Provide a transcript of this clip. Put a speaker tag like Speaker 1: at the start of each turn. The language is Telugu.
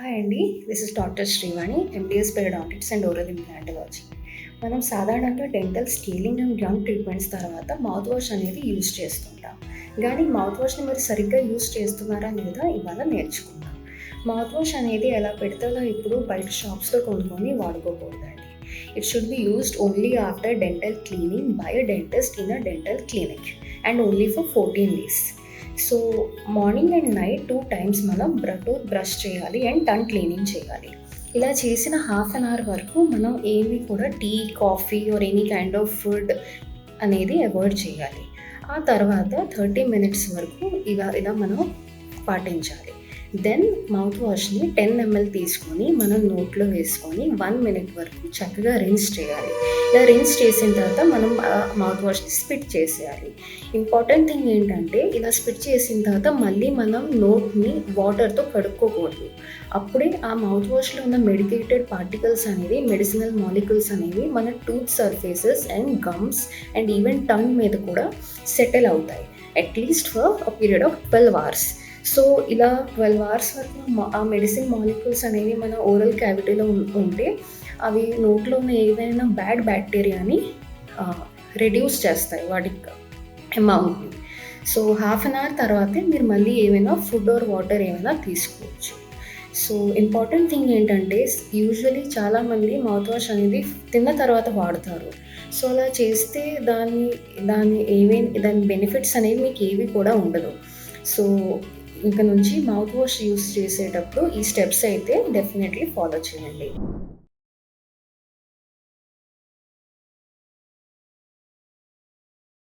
Speaker 1: హాయ్ అండి. This is doctor Srivani, MDS periodontics and oral implantology. మనం సాధారణంగా dental scaling and gum treatments తర్వాత మౌత్ వాష్ అనేది యూజ్ చేస్తుంటాం. కానీ మౌత్ వాష్ని మీరు సరిగ్గా యూజ్ చేస్తున్నారా లేదా ఇవాళ నేర్చుకుందాం. మౌత్ వాష్ అనేది ఎలా పెడితే అలా ఇప్పుడు బయట షాప్స్లో కొనుక్కొని వాడుకోకూడదండి. It should be used only after dental cleaning by a dentist in a dental clinic and only for 14 days. So morning and night 2 times మనం టూత్ బ్రష్ చేయాలి అండ్ టంగ్ క్లీనింగ్ చేయాలి. ఇలా చేసిన హాఫ్ అన్ అవర్ వరకు మనం ఏమి కూడా tea, coffee or any kind of food అనేది అవాయిడ్ చేయాలి. ఆ తర్వాత 30 minutes వరకు ఇలా మనం పాటించాలి. దెన్ మౌత్ వాష్ని 10 ml తీసుకొని మనం నోట్లో వేసుకొని 1 minute వరకు చక్కగా రిన్స్ చేయాలి. ఇలా రిన్స్ చేసిన తర్వాత మనం మౌత్ వాష్ని స్పిట్ చేసేయాలి. ఇంపార్టెంట్ థింగ్ ఏంటంటే ఇలా స్పిట్ చేసిన తర్వాత మళ్ళీ మనం నోట్ని వాటర్తో కడుక్కోకూడదు. అప్పుడే ఆ మౌత్ వాష్లో ఉన్న మెడికేటెడ్ పార్టికల్స్ అనేవి, మెడిసినల్ మాలిక్యూల్స్ అనేవి మన tooth surfaces and gums and even tongue మీద కూడా సెటిల్ అవుతాయి. At least for a period of 12 hours. So ఇలా 12 hours వరకు ఆ మెడిసిన్ మాలిక్యూల్స్ అనేవి మన ఓరల్ క్యావిటీలో ఉంటే అవి నోట్లో ఉన్న ఏవైనా బ్యాడ్ బ్యాక్టీరియాని రెడ్యూస్ చేస్తాయి వాటి అమౌంట్ని. సో హాఫ్ అన్ అవర్ తర్వాతే మీరు మళ్ళీ ఏమైనా ఫుడ్ ఆర్ వాటర్ ఏమైనా తీసుకోవచ్చు. సో ఇంపార్టెంట్ థింగ్ ఏంటంటే యూజువలీ చాలామంది మౌత్ వాష్ అనేది తిన్న తర్వాత వాడతారు. సో అలా చేస్తే దాని బెనిఫిట్స్ అనేవి మీకు ఏవి కూడా ఉండదు. సో ఇక నుంచి మౌత్ వాష్ యూస్ చేసేటప్పుడు ఈ స్టెప్స్ అయితే డెఫినెట్లీ ఫాలో చేయండి.